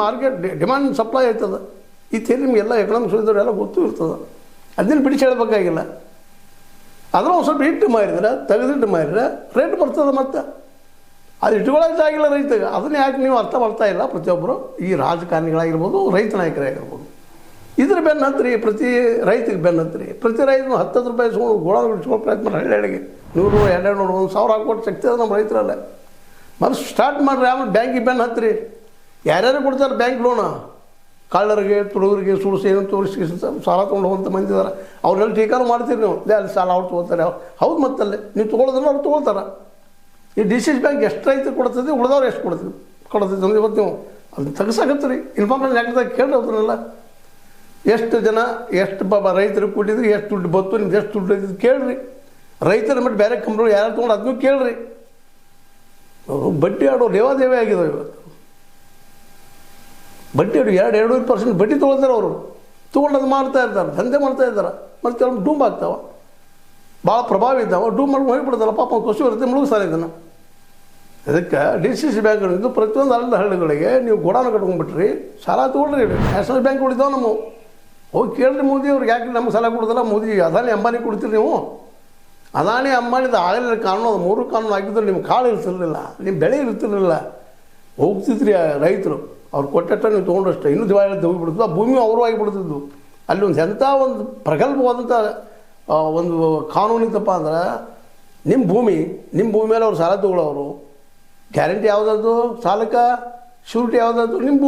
Market demand supply ಆಯ್ತದ ಈ theory ನಿಮಗೆಲ್ಲ ಎಕನಾಮಿಕ್ಸ್ ಇದ್ದವರೆಲ್ಲ ಗೊತ್ತೂ ಇರ್ತದೆ. ಅದನ್ನ ಬಿಡಿಸಿ ಹೇಳಬೇಕಾಗಿಲ್ಲ. ಅದನ್ನ ಒಂದು ಸ್ವಲ್ಪ ಇಟ್ಟು ಮಾರಿದ್ರೆ ತೆಗೆದಿಟ್ಟು ಮಾರಿದ್ರೆ ರೇಟ್ ಬರ್ತದೆ. ಮತ್ತು ಅದು ಇಟ್ಕೊಳ್ಳೋಕೆ ಆಗಿಲ್ಲ ರೈತಗೆ. ಅದನ್ನ ಯಾಕೆ ನೀವು ಅರ್ಥ ಮಾಡ್ತಾ ಇಲ್ಲ ಪ್ರತಿಯೊಬ್ಬರು, ಈ ರಾಜಕಾರಣಿಗಳಾಗಿರ್ಬೋದು, ರೈತ ನಾಯಕರಾಗಿರ್ಬೋದು. ಇದ್ರ ಬೆನ್ನು ಹತ್ತಿರಿ, ಪ್ರತಿ ರೈತಿಗೆ ಬೆನ್ನು ಹತ್ತಿರಿ. ಪ್ರತಿ ರೈತನು 10 ರೂಪಾಯಿ ಇಸ್ಕೊಂಡು ಗೋಳ ಬಿಡಿಸ್ಕೊಳ್ಳೋ ಪ್ರಯತ್ನ ಮಾಡಿ. ಹಳ್ಳಿಗೆ 100, 200, 1,000 ಹಾಕ್ಕೊಟ್ಟು ಶಕ್ತಿ ಅದ ನಮ್ಮ ರೈತರಲ್ಲೇ. ಮತ್ತು ಸ್ಟಾರ್ಟ್ ಮಾಡಿರಿ. ಆಮೇಲೆ ಬ್ಯಾಂಕಿಗೆ ಬೆನ್ನು ಹತ್ತಿರಿ. ಯಾರ್ಯಾರು ಕೊಡ್ತಾರೆ ಬ್ಯಾಂಕ್ ಲೋನ? ಕಳ್ಳರಿಗೆ, ತುಡುಗರಿಗೆ, ಸುಳ್ಳು ಏನು ತೋರಿಸಿ ಸಾಲ ತೊಗೊಂಡು ಹೋಗುವಂಥ ಮಂದಿ ಇದ್ದಾರೆ. ಅವ್ರನ್ನೆಲ್ಲ ಟೀಕಾನು ಮಾಡ್ತೀರಿ ನೀವು. ಅಲ್ಲಿ ಸಾಲ ಅವ್ರು ತೊಗೋತಾರೆ. ಹೌದು, ಮತ್ತಲ್ಲೇ ನೀವು ತೊಗೊಳೋದನ್ನ ಅವ್ರು ತೊಗೊಳ್ತಾರೆ. ಈ DCC ಬ್ಯಾಂಕ್ ಎಷ್ಟು ರೈತರು ಕೊಡ್ತದೆ, ಉಳಿದವ್ರು ಎಷ್ಟು ಕೊಡ್ತದೆ ಅಂದ್ರೆ ಇವತ್ತು ನೀವು ಅದನ್ನ ತೆಗೆಸಾಕತ್ತೀರಿ. ಇನ್ಫಾರ್ಮೇಷನ್ ಯಾಕಂದಾಗ ಕೇಳಿ ಅವ್ರನ್ನೆಲ್ಲ ಎಷ್ಟು ಜನ ಎಷ್ಟು ರೈತರಿಗೆ ಕೊಟ್ಟಿದ್ರಿ, ಎಷ್ಟು ದುಡ್ಡು ಬತ್ತು, ನಿಮ್ದು ಎಷ್ಟು ದುಡ್ಡು ಇದ್ದು ಕೇಳಿರಿ. ರೈತರ ಮಟ್ಟ ಬೇರೆ ಕಂಪ್ನಿಗಳು ಯಾರು ತೊಗೊಂಡು ಅದನ್ನೂ ಕೇಳಿರಿ. ಅವರು ಬಡ್ಡಿ ಆಡೋ ಲೇವಾದೇವಿ ಆಗಿದಾವೆ ಇವತ್ತು. ಬಡ್ಡಿ ಆಡು 2-2.5% ಬಡ್ಡಿ ತೊಗೊಳ್ತಾರೆ. ಅವರು ತೊಗೊಂಡದು ಮಾಡ್ತಾ ಇರ್ತಾರೆ, ದಂಧೆ ಮಾಡ್ತಾ ಇದ್ದಾರೆ. ಮತ್ತು ಕೆಲವು ಡೂಮ್ ಆಗ್ತಾವೆ, ಭಾಳ ಪ್ರಭಾವ ಇದ್ದಾವೆ. ಡೂಮ್ ಮಾಡಿ ಹೋಗಿಬಿಡ್ತಾರಲ್ಲ, ಪಾಪ ಖುಷಿ ಇರುತ್ತೆ, ಮುಳುಗಿಸ್ತಾರೆ ಇದನ್ನು. ಅದಕ್ಕೆ DCC ಬ್ಯಾಂಕ್ಗಳಿದ್ದು ಪ್ರತಿಯೊಂದು ಹಳ್ಳಿಗಳಿಗೆ ನೀವು ಗೋಡಾನ ಕಟ್ಕೊಂಡ್ಬಿಟ್ರಿ, ಸಾಲ ತೊಗೊಳ್ರಿ. ನ್ಯಾಷನಲ್ ಬ್ಯಾಂಕ್ ಉಳಿದಾವೆ ನಮ್ಮ. ಹೋಗಿ ಕೇಳಿರಿ ಮೋದಿ ಅವ್ರಿಗೆ, ಯಾಕೆ ನಮ್ಗೆ ಸಾಲ ಕೊಡೋದಿಲ್ಲ? ಮೋದಿ ಅದಾನಿ ಅಂಬಾನಿ ಕೊಡ್ತೀರಿ ನೀವು. ಅದಾನಿ ಅಂಬಾನಿದು ಆಗಲಿಲ್ಲ ಕಾನೂನು, ಅದು 3 ಕಾನೂನು ಆಗಿದ್ದರೆ ನಿಮ್ಮ ಕಾಳು ಇರ್ತಿರಲಿಲ್ಲ, ನಿಮ್ಮ ಬೆಳೆ ಇರ್ತಿರಲಿಲ್ಲ. ಹೋಗ್ತಿದ್ರಿ ರೈತರು. ಅವ್ರು ಕೊಟ್ಟಷ್ಟ ನೀವು ತೊಗೊಂಡಷ್ಟೇ ಇನ್ನೂ ದಿವಾಳಿ ಹೋಗಿಬಿಡ್ತದೆ. ಆ ಭೂಮಿ ಅವರು ಆಗಿಬಿಡ್ತಿದ್ದು. ಅಲ್ಲಿ ಒಂದು ಎಂಥ ಒಂದು ಪ್ರಗಲ್ಭವಾದಂಥ ಒಂದು ಕಾನೂನು ಇತ್ತಪ್ಪ ಅಂದ್ರೆ, ನಿಮ್ಮ ಭೂಮಿ ಮೇಲೆ ಅವ್ರು ಸಾಲ ತೊಗೊಳ್ಳೋರು. ಗ್ಯಾರಂಟಿ ಯಾವುದಾದ್ರು ಸಾಲಕ್ಕೆ, ಶ್ಯೂರಿಟಿ ಯಾವುದಾದ್ರು ನಿಮ್ಮ